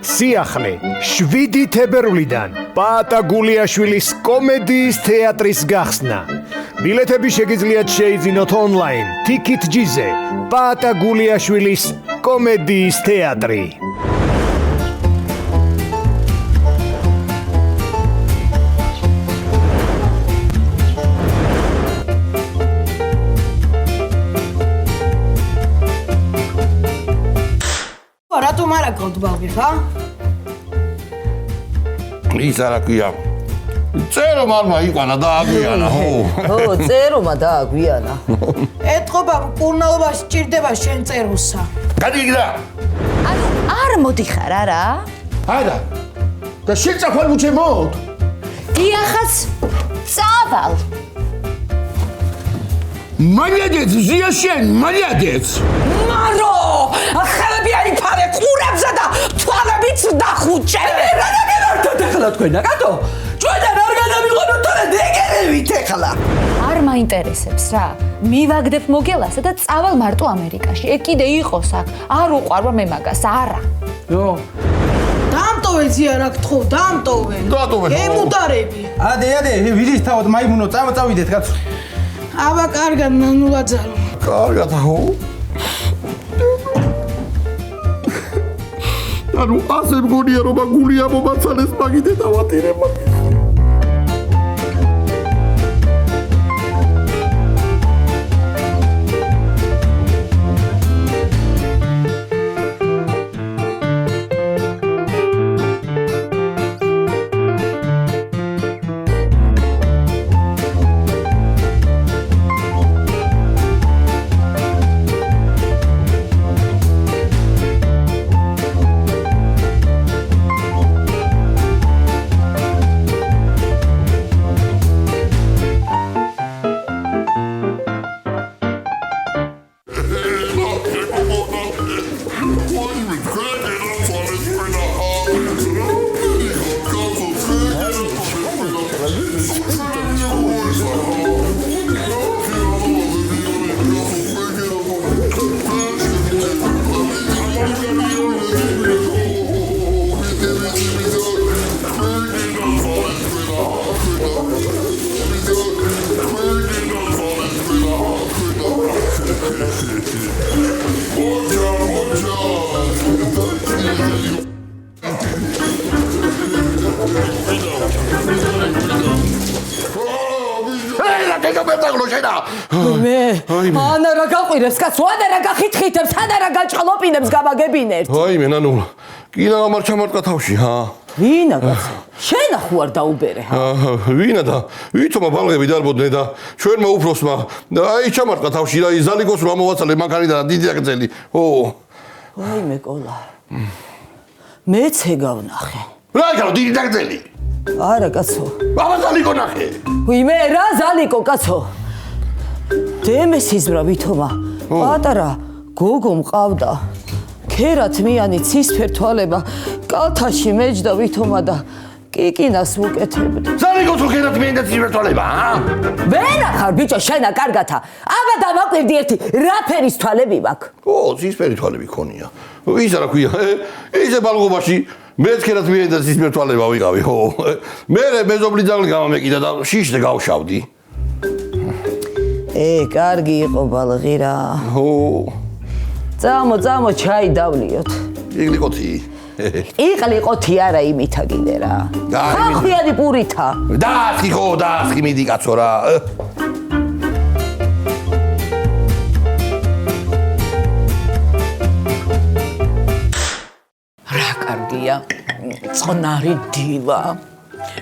სიახლე 7 თებერვლიდან პაატა გულიაშვილის კომედიის თეატრის გახსნა. ბილეთები შეგიძლიათ შეიძინოთ ონლაინ TicketJet-ზე. პაატა გულიაშვილის კომედიის თეატრი. რატომ არა გონდბალვი ხა? ის არა ქვია. წერომა იყვანა და აგვიანა, ხო? ხო, წერომა და აგვიანა. ეთყობა მკურნალობა სჭირდება შენ წეროსა. გადიგდა. ანუ არ მოდიხარ არა? არა. და შენ წახვალ უჩემოთ? დიახაც წავალ. მალიადეც ზია შენ, მალიადეც. მარო! ხელები აიფარე ყურებზე და თვალებიც დახუჭე. რა დაგერარდოთ ახლა თქვენ, რატო? ჩვენთან არ გადავიღონოთ თორე დეგერევით ახლა. არ მაინტერესებს რა. მივაგდებ მოგელასა და წავალ მარტო ამერიკაში. კიდე იყოს აქ. არ უყვარვა მე მაგას, არა. ნო. დამტოვე ზია რა გთხოვ, დამტოვე. დატოვე. ემუდარები. ადე, ვირის თავად მაიმუნო, წავიდეთ კაცო. აბა კარგად ნანულაძარო. კარგად ხო? ანუ ასე მგონია რომ გულია მომაცალეს მაგით დავატირება. ანა რა გაყვირებს კაცო, ანა რა გახითხითებს, ანა რა გაჭყლოპინებს გამაგებინერთ. აი მე ნანულა, კინა გამარ ჩამარტყა თავში, ჰა? ვინა კაცო? შენ ახუ არ დაუბერე, ჰა? ვინა და ვითომა ბალღები დარბოდნენ და ჩვენმა უფროსმა აი ჩამარტყა თავში და ზალიკოს რომ ამოვაცალე მანქანიდან დიდი აგზელი. ო. აი მეკოლა. მეც ეგავნახე. რა იკარო დიდი აგზელი? არა კაცო. აბა ზალიკო ნახე. ვიმე რა ზალიკო კაცო? დემეს იზბრა ვითომა. პატარა გოგო მყავდა. ქერათმიანი ცისფერ თვალება კალთაში მეჯდა ვითომა და კიკინას ვუკეთებდა. ზალიკოს რო ქერათმიანი და ცისფერ თვალება, ჰა? ვერა ხარ ბიჭო შენა კარგათა. აბა დავაკვირდი ერთი რა ფერის თვალები მაქვს. ო, ცისფერი თვალები ქონია. ის არა ქვია. ისე ბალღობაში მეც ქერათმიანი და ცისფერ თვალება ვიყავი, ხო? მე მეზობლი ძაღლი გამამეკიდა და შიშზე გავშავდი. კარგი იყო ბალღი რა. ო. წამო ჩაი დავლიოთ. იგლიკოთი. იყლიყოთი არა იმითა კიდე რა. ხახვიანი პურითა. დაასხი ხო, დაასხი მიდი კაცო რა. რა კარგია. წყნარი დილა.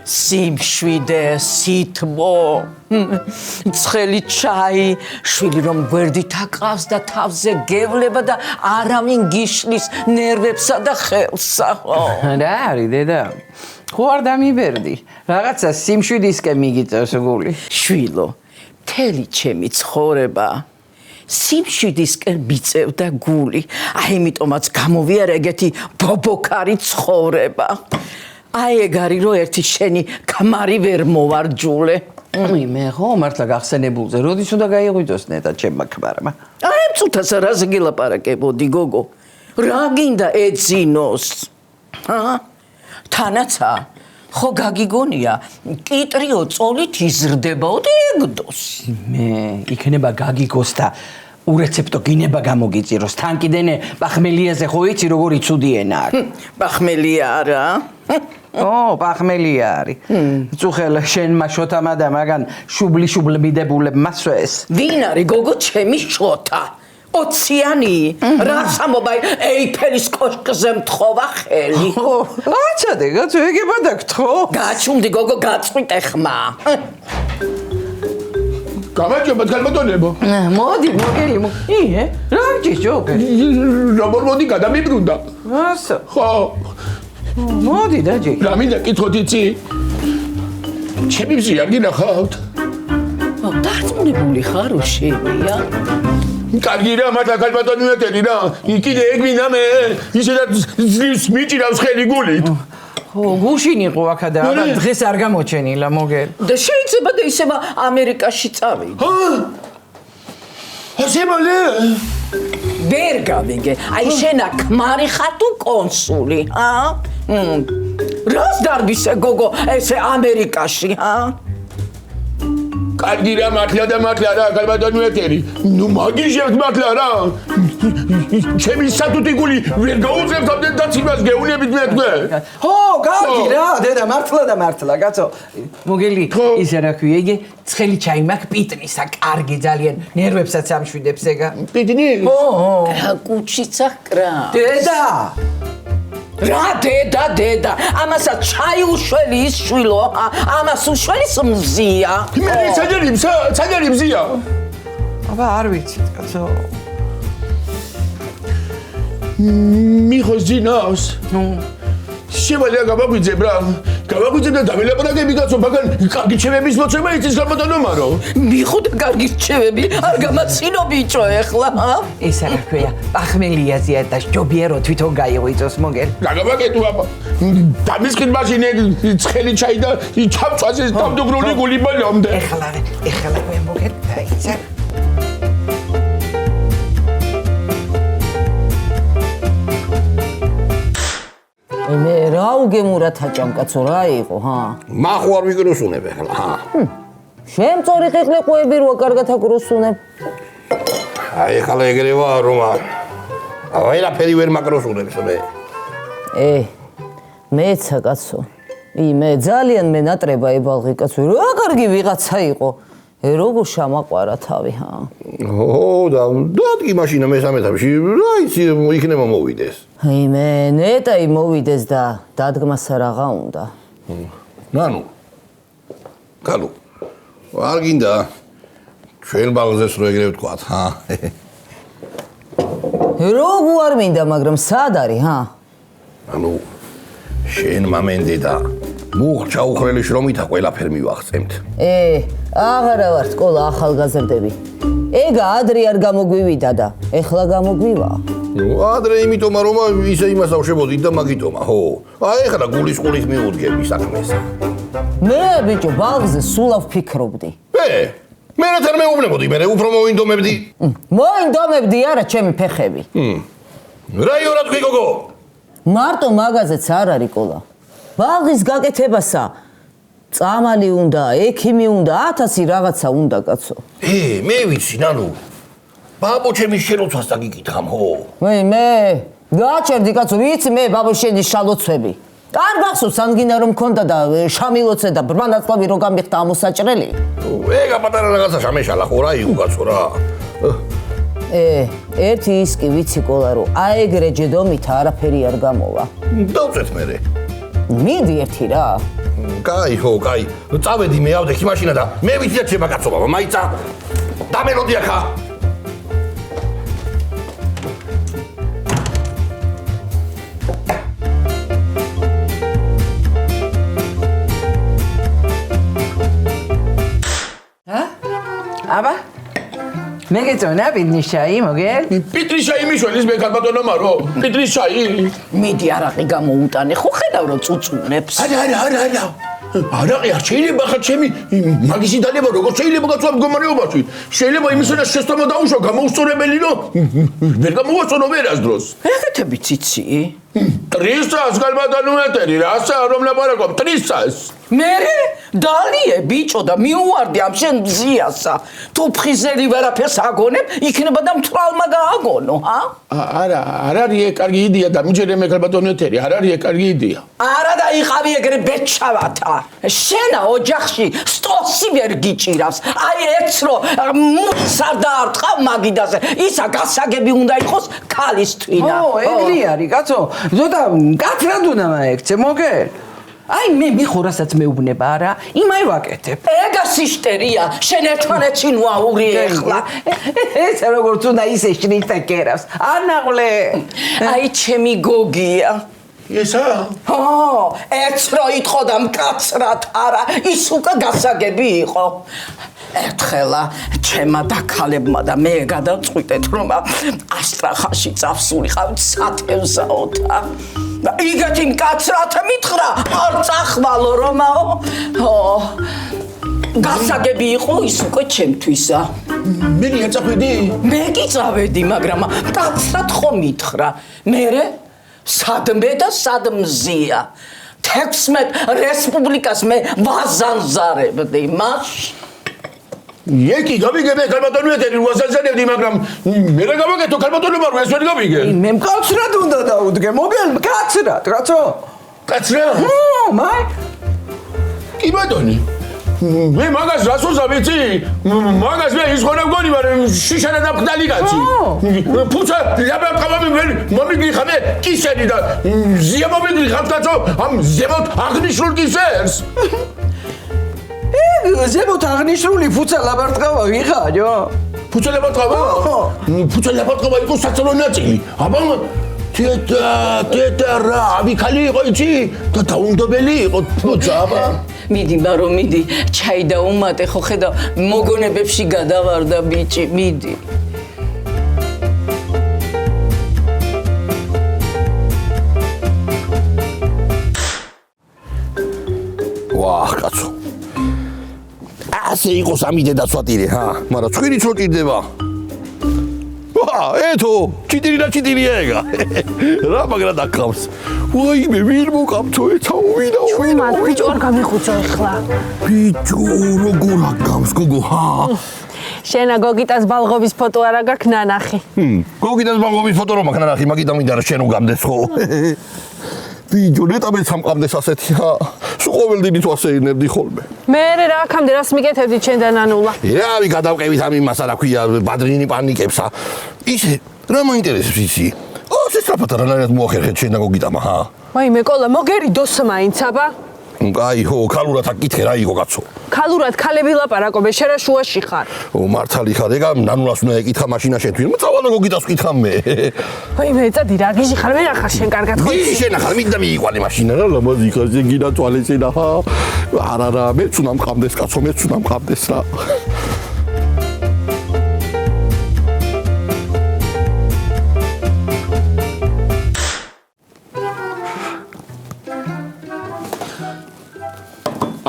სიმშვიდე, სითბო, ცხელი ჩაი, შვილი რომ გვერდით აკავს და თავზე გევლება და არავინ გიშლის ნერვებსა და ხელსა. რა არის დედა? ხო არ დამიბერდი. რაღაცა სიმშვიდისკენ მიგიწევს გული. შვილო, მთელი ჩემი ცხოვრება სიმშვიდისკენ მიწევდა გული. აი იმიტომაც გამოვიარე ეგეთი ბობოქარი ცხოვრება. აი ეგ არის რომ ერთი შენი ქმარი ვერ მოვარჯულე. მე ხო მართლა გახსენებულზე, როდის უნდა გაიღვიძოს ნეტა ჩემმა ქმარმა. აი მწუთას რაზე გელაპარაკებოდი გოგო? რა გინდა ეძინოს? თანაცა ხო გაგიგონია კიტრიო წოლით იზრდებაო და ეგდოს მე იქნება გაგიგოს და ურეცეპტო გინება გამოგიწიროს თან კიდენე პახმელიაზე ხო იცი როგორი ცუდი ენა არის პახმელია არა პახმელია არის წუხელ შენმა შოთამა და მაგან შუბლიბიდებულებმა სვეს ვინ არის გოგო ჩემი შოთა ოციანი რას ამობაი ეიფელის კოშკზე მთხოვა ხელი აჩადე გაწო ეგება დაგთხო გაჩუმდი გოგო გაწყვიტე ხმა გამარჯობა გალბატონებო მოდი მოგელი რა გიჟობე როგორ მოდი გადამიბრუნდა ასო ხო მოდი დაჯი რა მინდა კითხოთ იცი ჩემი მზია გინახავთ დარწმუნებული ხარ რომ შევია კარგი რა მართლა გალბატონი მეტერი რა კიდე ეგ მინდა მე ისედაც ძლივს მიჭირავს ხელი გულით ხო გუშინ იყო აქადა არა დღეს არ გამოჩენილა მოგელი და შეიძლება და ისევა ამერიკაში წავიდე ასე მალე ვერ გავიგე აი შენ აქ ქმარი ხარ თუ კონსული რას დარბისე გოგო ესე ამერიკაში კარგი რა მართლა რა გალბატონი მეტერი ნუ მაგიჟებთ მართლა რა ჩემი სათუთი გული ვერ გაუძლებს ამდენ დაცინებას გეუნებით მე თქვენ ხო კარგი რა დედა მართლა კაცო მოგელი ისე რა ქვია იგი ცხელი ჩაი მაქვს პიტნისა კარგი ძალიან ნერვებსაც ამშვიდებს ეგა პიტნი ხო რა კუჩიცა კრა დედა რა დედა ამასაც ჩაი უშველი ის შვილო ამას უშველის მზია მე საჯარი მზია აბა არ ვიცი კაცო მიხოს ძინავს შევალია გავაგვიძებ რა გავაგვიძებ და დაველაპარაკები კაცო მაგან კარგი ჩემების მოცემა იცის გალბატონომარო მიხოთ კარგი რჩევები არ გამაციно ბიჭო ეხლა ეს რა ქვია პახმელიაზეა და ჯობია რომ თვითონ გაიღვიწოს მოგელი რა გავაკეთო აბა დამისკენ მაშინ ეგ ცხელი ჩაი და ჩავწვას ეს დამდუგრული გული ბოლომდე ეხლა მე მოგელი დაიცა მე რა უგემურად აჭამ კაცო რა იყო მახო არ ვიგროსუნებ ახლა შემწორი ყიყლეყუები რო კარგად აკროსუნებ აი ახლა ეგრევა რომ ვერაფერი ვერ მაკროსუნებს მე მეცა კაცო მე ძალიან მენატრება ებალღი კაცო რა კარგი ვიღაცა იყო როგორ შემაყვარა თავი და დადგი მაშინა მესამე თავში რა იცი იქნება მოვიდეს მე ნეტაი მოვიდეს და დადგმას რაღა უნდა ნანუ კალუ არ გინდა ჩვენ ბაღზეს რო ეგრე ვთქვათ როგორ არ მინდა მაგრამ სად არის ანუ შენ მამენდე და მუღჭა უხრელი შრომითა ყველაფერ მივახცემთ აღარა ვარ სკოლა ახალგაზრდები ეგა ადრე არ გამოგვივიდა და ეხლა გამოგვივა ადრე იმიტომ რომ ისე იმას ავშებოდით და მაგიტომა ხო აი ეხლა გულის მიუდგები საქმეს მე ბიჭო ბაღზე სულ ავფიქრობდი მე რა თერ მეუბნებოდი მე უფრო მოინდომებდი მოინდომებდი არა ჩემი ფეხები რა იორა თქვი გოგო მარტო მაგაზეც არ არის ყოლა ბაღის გაკეთებასა წამალი უნდა ექიმი უნდა 1000 რაღაცა უნდა კაცო მე ვიცი ნანუ ბაბო ჩემი შენოცვას დაგიკითხამ ხო მე გააჩერდი კაცო ვიცი მე ბაბო შენი შალოცვები არ გახსოვს ანგინა რომ მქონდა და შამილოცე და ბრმანაცლავი რო გამიხდა ამოსაჭრელი ეგა პატარა რაღაცა შამეშალა ხო რა იყო კაცო რა ერთი ის კი ვიცი ყოლა რომ აეგრე ჯედომით არაფერი არ გამოვა დავწეთ მე მიდი ერთი რა კაი ხო კაი წავედი მე ავდექი მაშინა და მე ვიცი რა შეება კაცობა მაიცა დამელოდი ახლა აბა მეგეწონა პიტნის ჩაი მოგერ პიტრის ჩაი მიშველის მე გალბატონომარო პიტრის ჩაი მიდი არაყი გამოუტანე ხო ხედავ რომ წუწუნებს არა არაყი არ შეიძლება ხა ჩემი მაგისი დანება როგორ შეიძლება გაწვა მდგომარეობაში შეიძლება იმისადა შეცდომა დაუშვა გამოუსწორებელი რომ ვერ გამოვასწორო ვერას დროს ეგეთები ციცი 300 გალბატონო მეტერი რასაა რომ ლაპარაკობ 300 მერე დალიე ბიჭო და მიუვარდი ამ შენ მზიასა თუ ფხიზელი ვერაფერს აგონებ იქნება და მთრალმა გააგონო არა არ არის ეგ კარგი იდეა და მიჯერე მე გალბატონო მეტერი არ არის ეგ კარგი იდეა არა და იყავი ეგრე ბეჭავათა შენა ოჯახში სტოსი ვერ გიჭირავს აი ერთს რო მუსარ დაარტყავ მაგიდაზე ისა გასაგები უნდა იყოს ქალის თვითა ეგრე არის კაცო ზოთა კაცრად უნდა მაექცე მოგერ აი მე მიხურასაც მეუბნება არა იმაი ვაკეთებ ეგა სიშტერია შენ ერთმანეთში ნუაური ეხლა ეს როგორც უნდა ისე შრიფტა კერავს ანაღლე აი ჩემი გოგია ესა ერთს რო იტყო და მკაცრად არა ის უკვე გასაგები იყო ერთხელა ჩემა დაქალებმა და მე გადავწყვიტეთ რომ ასტრახანში წავსულიყავით სათევზაოთა და იგეთი მკაცრად მითხრა არ წახვალო რომაო გასაგები იყო ის უკვე ჩემთვისა მე წახვედი მე კი წავედი მაგრამ მკაცრად ხომ მითხრა მერე სადმე და სადმზია 16 რესპუბლიკას მე ვაზანზარებდი მას ეკი გავიგებ გალბატონო მეტერი ვაზანზარებდი მაგრამ მე რა გავაკეთო გალბატონო მარო ეს ვერ გავიგე მე მკაცრად უნდა დაუდგე მოგელ მკაცრად კაცო კაცრად მაი კი ბატონი მე მაგას რასოცა ვიცი მაგას მე ის ხონა მგონი მაგრამ შიშანა და მკდალი კაცი ფუცა ლაპარაკობები მე მომიგრი ხამე კისერი და ზია მომიგრი ხამთაცო ამ ზემოთ აღნიშნულ კისერს ზემოთ აღნიშნული ფუცა ლაპარაკობა ვიღაჯო ფუცა ლაპარაკობა იყო საცოლო ნაწილი აბა თეთა რა ვიქალი იყო იცი და დაუნდობელი იყო ფუცა აბა მიდი ბარო მიდი ჩაი დაუმატე ხო ხედავ მოგონებებში გადავარდა ბიჭი მიდი ვაჰ კაცო ასე იყოს ამიდე დაცვატირე მაგრამ ცხვირიც რო ჭირდება ეთო ჩიტირი და ჩიტირია ეგა რა მაგრა დაკავს ვაიმე ვინ მოკამთო ეცაო ვინა მან ბიჭო არ გამიხუცო ახლა ბიჭო როგორ აკავს გოგო შენა გოგიტას ბალღობის ფოტო არა გაქვს ნანახი გოგიტას ბალღობის ფოტო რომ აქვს ნანახი მაგით ამიდან შენ უგამდეს ხო ბიჭო ნეტამე სამყამდეს ასეთია სულ ყოველდღე თვასეინებდი ხოლმე მე რა აქამდე რას მიკეთებდი ჩვენ და ნანულა რავი გადავყევით ამ იმას რა ქვია ბადრინი პანიკებსა ისე რა მაინტერესებს ისი სესტრაფად რანაირად მოახერხეთ შენ და გოგიტამა ვაიმე კოლა მოგერი დოს მაინც აბა აი ხო ქალურად აკითხე რა იყო კაცო ქალურად ქალები ლაპარაკობენ შენ რა შუაში ხარ მართალი ხარ ეგა ნანულას უნდა ეკითხა მაშინა შენ თვითონ წავალე გოგიტას ვკითხა მე ვაიმე წადი რა გიჟი ხარ ვერ ახარ შენ კარგად ხო ისი შენ ახარ მინდა მიიყვანე მაშინა რა ლამაზი ხარ შენ გინდა თვალე შენა არა მეც უნდა მყავდეს კაცო მეც უნდა მყავდეს რა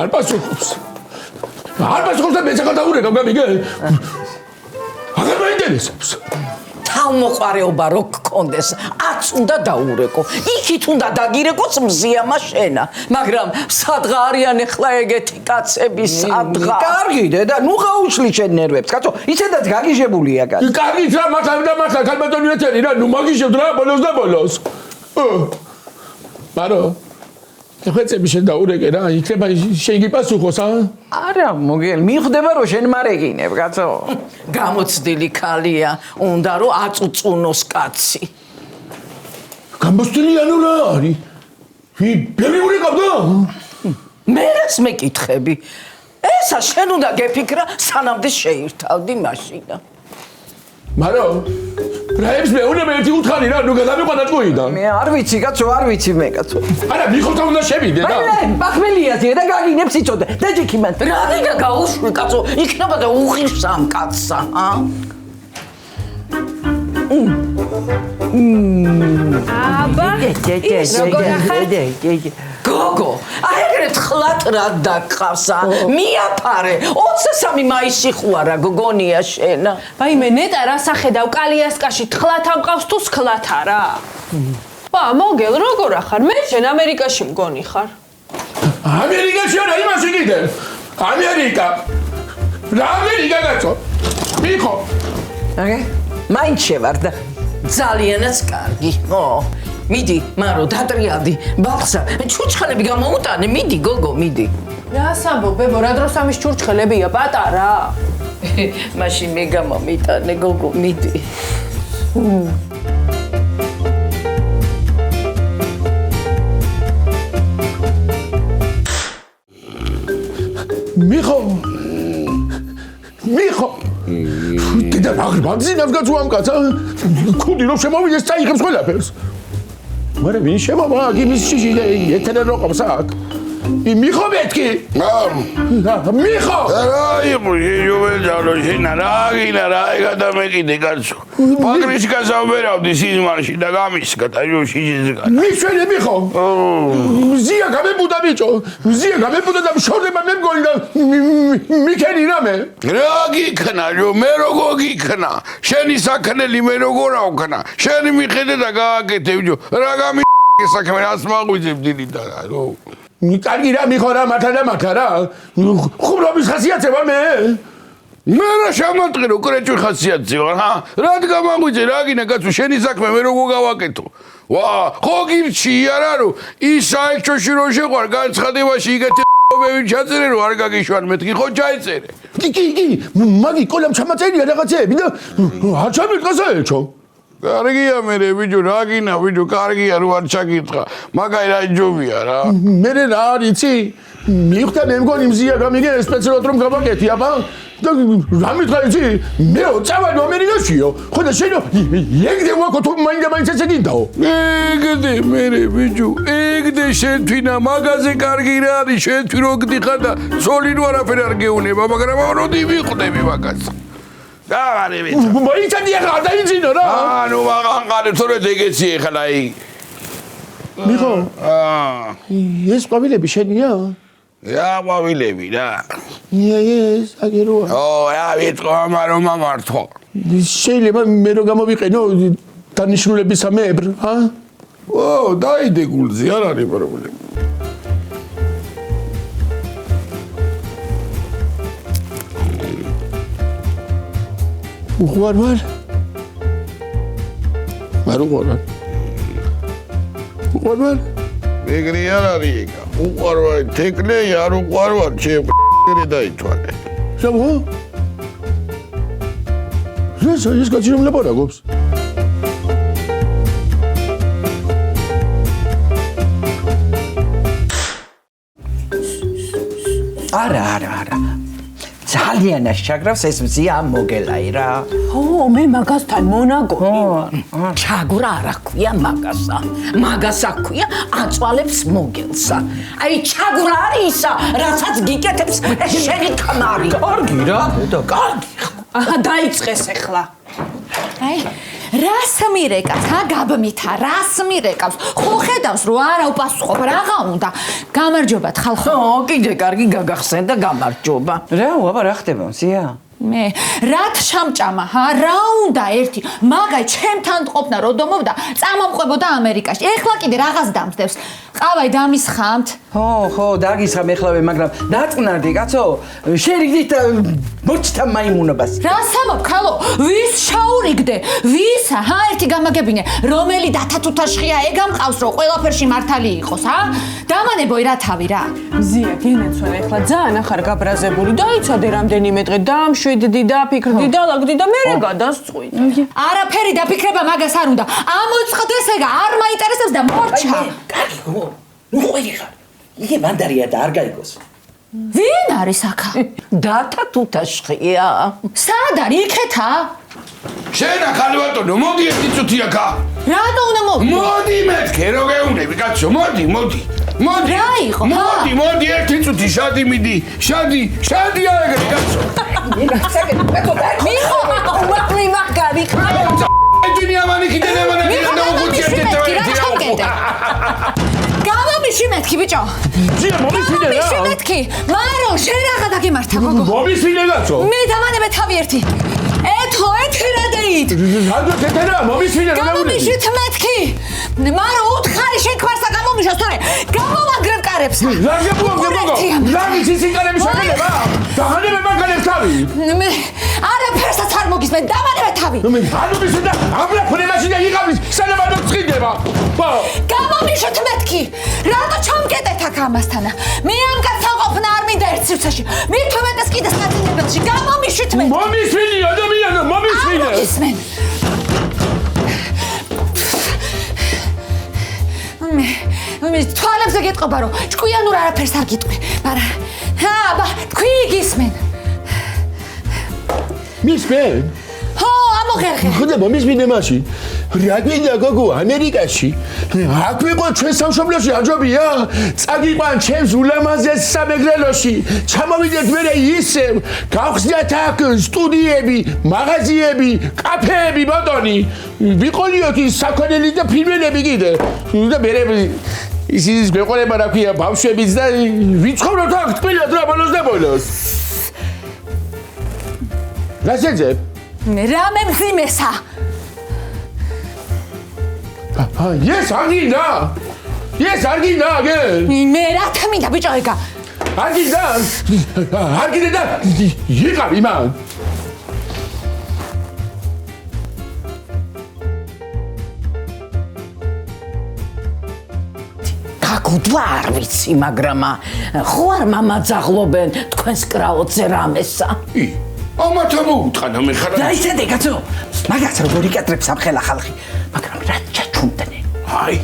არ პასუხობს და მეც გადაურეკავ გამიგე აღარ მაინტერესებს თავმოყარეობა რო გქონდეს აც უნდა დაურეკო იქით უნდა დაგირეკოს მზიამა შენა მაგრამ სადღა არიან ახლა ეგეთი კაცები სადღა კარგი დედა ნუ გაუშლი შენ ნერვებს კაცო ისედაც გაგიჟებულია კაცი კარგით რა მართლა გალბატონო მეტერი რა ნუ მაგიჟებთ რა ბოლოს და ბოლოს ბარო ეხეცები შენ დაურეკე რა იქნება შენ გიპასუხოს არა მოგელ მიხვდება რომ შენ მარეგინებ კაცო გამოცდილი ქალია უნდა რომ აწუწუნოს კაცი გამოცდილი ანუ რა არის ბევრი ურეკავდა მე რას მეკითხები ესა შენ უნდა გეფიქრა სანამდე შეირთავდი მაშინა მარო რაებს მე უნდა ერთი უთხარი რა ნუ გადამიყვანა ჭუიდან მე არ ვიცი კაცო არ ვიცი მე კაცო არა მიხოთა უნდა შევიდე და ბახმელიაზე და გაგინებს იწოდე დაჯექი მან რა ვიდა გაუშვი კაცო იქნება და უღირს ამ კაცსა აბა გოგო აი ეგრეთ ხლატ რა დაგყავსა მიაფარე 23 მაისი ხوارა გოგონია შენა ვაიმე ნეტა რა სახედავ კალიასკაში თხლათ ამყავს თუ სქლათ არა პა, მოგელ, როგორ ახარ? მე შენ ამერიკაში მგონი ხარ. ამერიკაში არა იმაში კიდე. ამერიკა. რა ამერიკა გაწო? მიხო. აგე? მაინც შევარ და ძალიანაც კარგი. მიდი, მარო, დატრიალდი. ბახსა, ჩურჩხელები გამოუტანე, მიდი, გოგო, მიდი. რა სამბო, ბებო, რა დროს ამის ჩურჩხელებია, პატარა. მაშინ მე გამომიტანე, გოგო, მიდი. მიხო. კიდე მაგზინავს გაწუ ამ კაცს. ქუდი რომ შემოვიდეს წაიღებს ყველაფერს. მერე ვინ შემოვა გიმის შიში ეთერე რო ყავს აქ. მიხო მეთქი. მიხო. იუველჯარო შენა რა გადამეკიდე კაცო. პაგრის გასავერავდი სიზმარში და გამისკა და შიშისგან. მიშვენე მიხო. ზია გამებუდა ბიჭო. ზია გამებუდა და შორდება მე მგონი და მიქენი რამე. რა გიქნა მე როგორ გიქნა? შენი საქნელი მე როგორ ავქნა? შენი მიხედე და გააკეთე ბიჭო. რა გამი საქმე რას მაღვიძებდი და რა. კარგი რა მიხო რა მათა რა. ხუმრობის ხასიათება მე. მე რა შემატყირო კრეჭი ხასიათზე ვარ ჰა? რად გამაღვიძე რა გინა კაცო შენი საქმე მე როგორ გავაკეთო? ვა ხო გირჩი არა რომ ის საერთოში რო შეყვარ განცხადებაში იგეთი ვინ ჩაწერე რომ არ გაგიშვან მეთქი ხო ჩაიწერე. კი მაგი კოლამ ჩამაწერია რაღაცეები და არ ჩამიტყა საერთო. კარგია მე ბიჭო რა გინა ბიჭო კარგია რო არ ჩაკითხა მაგაი რა ჯობია რა მე რა არიცი მივხვდა მე მგონი მზია გამიგე სპეციალურად რომ გავაკეთი აბა და რა მითხრა იცი მე წავალ ამერიკაშიო ხო და შენო ეგდე ვაკო თუ მაინც ესე გინდაო ეგდე მე ბიჭო ეგდე შენთვინა მაგაზე კარგი რა არის შენთვი რო გდიხარ და ზოლი რო არაფერ არ გეუნება მაგრამ როდი ვიხვდები მაგას დავარი ვიცი. მოიცადი ახლა არ დაიძინო რა. ნუ მაგანყარი თორე დეგეცი ახლა აი. მიხო. ეს ყვავილები შენია? რა ყვავილები რა. ეს აგეროა. რა ვიტყო რომ მამართო. შეიძლება მე რო გამოვიყენო დანიშნულების სამეებრ, ჰა? დაიდე გულზე არ არის პრობლემა. უყვარვარ? არ უყვარვარ. უყვარვარ? ეგრე არ არის ეგა. უყვარვარ თეკნე არ უყვარვარ ჩემ დაითვალე. შავო? ეს კაცი რომ ლაპარაკობს? არა. ძალიან შეგრავს ეს მზია მოგელაი რა. მე მაგასთან მონაგონი. ჩაგვრა არ აქვია მაგასა. მაგასა ქვია აწვალებს მოგელსა. აი ჩაგვრა არის ისა, რასაც გიკეთებს შენი თმარი. კარგი რა, და კარგი. დაიწყეს ახლა. აი რას მირეკავს, გაბმითა, რას მირეკავს? ხო ხედავს რომ არა უპასუხობ, რაღა უნდა. გამარჯობათ ხალხო. კიდე კარგი გაგახსენდა გამარჯობა. რა აბა რა ხდება მზია? მე რათ შამჭამა, რა უნდა ერთი მაგაი ჩემთან ყოფნა რო დომობდა, წამომყვებოდა ამერიკაში. ეხლა კიდე რაღაც დამძდევს. ყავაი დამისხამთ. ხო, დაგისხამ ეხლავე, მაგრამ დაწნარდი კაცო. შერიგდით მოჭთა მაიმუნობას. რა სამობ ქალო? ვის შაურიგდე? ვისა? ერთი გამაგებინე, რომელი დათათუთაშხია ეგამყავს რომ ყველაფერში მართალი იყოს, დამანებოი რა თავი რა. მზია გენეცვენ ეხლა ძალიან ახარ გაბრაზებული. დაიცადე რამდენიმე დღე დამშვიდდი და ფიქრდი და ლაგდი და მე გადასწყვიტე. არაფერი დაფიქრება მაგას არ უნდა. ამოწყდეს ეგა, არ მაინტერესებს და მორჩა. კარგი, ნუ ყვირი ხარ. იგე მანდარია და არ გაიგოს. ვინ არის აქა? დათათუთაშხია. სად არის იქეთა? შენ ახალი ბატონო, მოდი ერთი წუთი აქა. რატო უნდა მოვიდე? მოდი მეთქე, რო გეუნები, კაცო, მოდი. რა იყო? მოდი ერთი წუთი, შადი მიდი. შადი აეგრე, კაცო. მიხო, უმაკლი მაგარი ხარ. ეჯინი ამანი კიდე ნემანები და უგუჩიერთე თავი. გამომიში მეთქი ბიჭო. ზია მომისმინე რა. გამომიში მეთქი. მარო, შენ რაღა დაგემართა გოგო. მომისმინე კაცო. მე დამანებე თავი ერთი. ეგ ეთო ეთერადეით რადო თეთერა მომისმინე რა გამომიშვით მეთქი მარო უთხარი შექმარსა გამომიშოს თორე გამოვაგრებ კარებს რა გებუა რა სისიკარები შეგენება დაღანებე მაგალებს თავი მე არაფერსაც არ მოგისმენ დავანებე თავი მე ანუბისე და ამლაფონებაში და იღავლის სანამ წვიდება გამომიშვით მეთქი რატო ჩამკეტეთ აქ ამასთანა მე ამ კაცთან ყოფნა არ მინდა ერთ სივრცეში მით უმეტეს კიდე საწინებელში გამომიშვით მეთქი მომისმინე ადამიანო მომისმინე ისმენ მე თვალებზე გეტყობა რომ ჭკვიანურ არაფერს არ გიტყვი მაგრამ აბა თქვი გისმენ მისმენ ხო ამოღერხე ხოდა მომისმინე მაშინ რა გვინდა გოგო ამერიკაში აქ ვიყო ჩვენ სამშობლოში აჯობია წაგიყვან ჩემს ულამაზეს სამეგრელოში ჩამოვიდეთ მერე ისევ გავხსნათ აქ სტუდიები მაღაზიები კაფეები ბატონი ვიყოლიოთ ის საქონელი და ფილმები კიდე და მერე ისიც გვეყოლება რა ქვია ბავშვებიც და ვიცხოვროთ აქ თბილად რა ბოლოს და ბოლოს რა შეძებ მე რამე მძიმესა Yes, Argina! Yes, Argina again! მე რა თმინდა ბიჭო ეგა Argina! Argina და იღავ იმან! გაგუდვა არ ვიცი, მაგრამ ხო არ მამაძაღლობენ თქვენს კრაოთზე რამესა? ამათა მოუტყანა მე ხარ და ისეთი კაცო მაგაც როგორ იკეთებს ამხელა ხალხი მაგრამ რა ჩაჩუმდნენ აი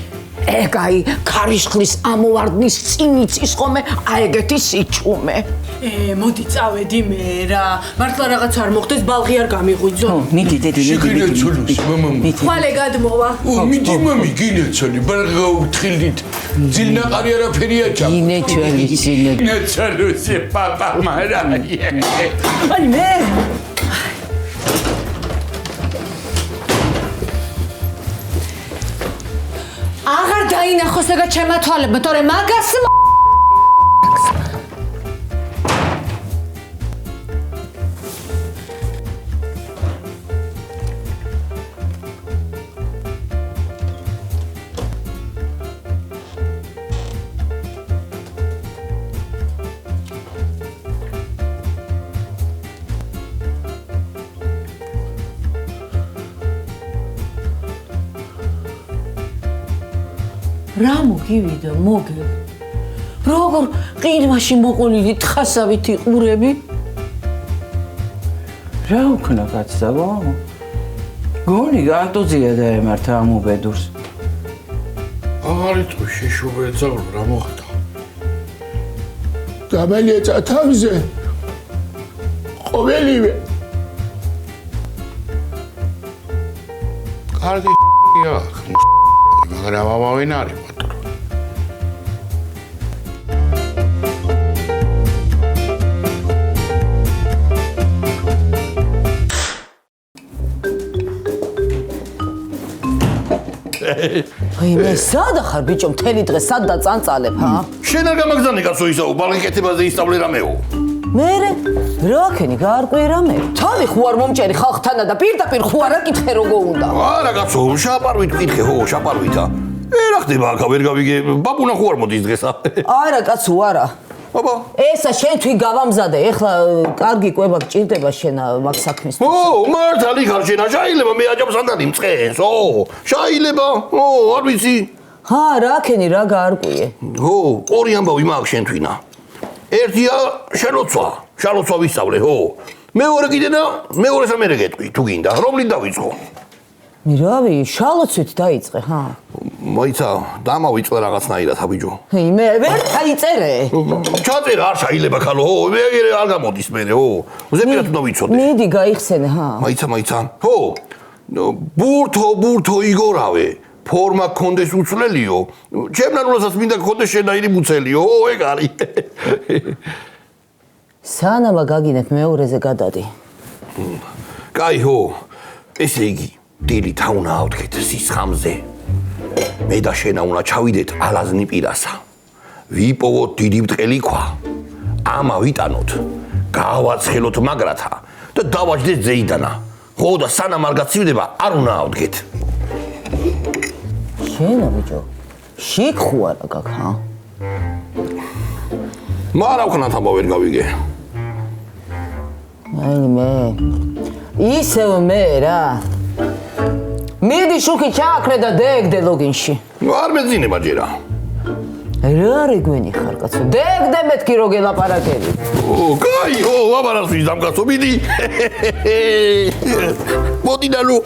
ეგაი ქარიშხლის ამოვარდნის წინიცის ხომე აეგეთი სიჩუმე მოდი წავედი მე რა მართლა რაღაც არ მოხდეს ბალღი არ გამიღვიძო მიდი დედი შეგინეცოლოს მამა ხვალე გადმოვა მიდი მამი გინეცოლი ბარღა უთხილდით ძილნაყარი არაფერია ჩა გინეცოლი გინეცოლოსი პაპა მარა აი მე აღარ დაინახოს ეგა ჩემმა თვალებმა თორე მაგას რა მოგივიდა მოგე როგორ ყირმაში მოყოლილი თხასავით იყურები რა უკნა კაცსა გონი განტოზია დაემართა ამ უბედურს აღარ იტყვი შეშუბეცა რა მოხდა გამალეცა თავზე ყოველივე კარგი აქ მაგრამ ამავენ არის აი მე სადა ხარ ბიჭო მთელი დღე სად დაწანწალებ ჰა შენ არ გამაგზავნე კაცო ისაო ბალანკეტებაზე ისწავლე რამეო მერე რაკენი გაარკვე რამე თავი ხო არ მომჭერი ხალხთანა და პირდაპირ ხო არ აკითხე როგორ უნდა არა კაცო შაპარვით ვკითხე ხო შაპარვითა რა ხდება აქ ვერ გავიგე ბაბუნა ხო არ მოდის დღესა არა კაცო არა აბა ესა შენ თვი გავამზადე ეხლა კარგი კვება გჭირდება შენ მაგ საქმის ო მართალი ხარ შენ შეიძლება მე აჯობს ანდალი მწყეს ო შეიძლება ო არ ვიცი ჰა რაკენი რა გაარკვიე ო ორი ამბავი მაქვს შენ თვითნა ერთია შალოცვა ვისწავლე ხო მეორე კიდე და მეორეს ამერე გეტყვი თუ გინდა რომლით დავიწყო მირავი შალოცვით დაიწყე ჰა მოიცა დამავიწყე რაღაცნაირად აბიჯო მე ვერ დაიწერე ჩაწერა არ შეიძლება ხალო მე არ გამოდის მე ო ზეპირად უნდა ვიცოდე მიდი გაიხსენე ჰა მოიცა ხო ბურთო იგორავე ფორმა კონდეს უცვლელიო ჩემნარულასაც მინდა კონდეს შენაირი მუცელიო ეგ არის სანამ გაგინებ მეორეზე გადადი კაი ხო ესე იგი დილი თაუნა ავდგეთ სისხამზე მე და შენა უნდა ჩავიდეთ ალაზნი პირასა ვიპოვოთ დიდი ბრტყელი ქვა ამა ვიტანოთ გავაცხელოთ მაგრათა და დავაჯდეთ ზეიდანა ხო და სანამ არ გაცივდება არ უნდა ავდგეთ შენა ბიჭო შიქ ხუარა გაქ ჰა მარა ვქნა თაბა ვერ გავიგე აი მე ისევ მე რა მიდი შუქი ჩააქრე და დეგდე ლოგინში არ მეძინება ჯერა რა რეგვენი ხარ კაცო დეგდე მეთქი რო გელაპარაკები კაი ლაპარაკს ვიზამ კაცო მიდი მოდი და ნუ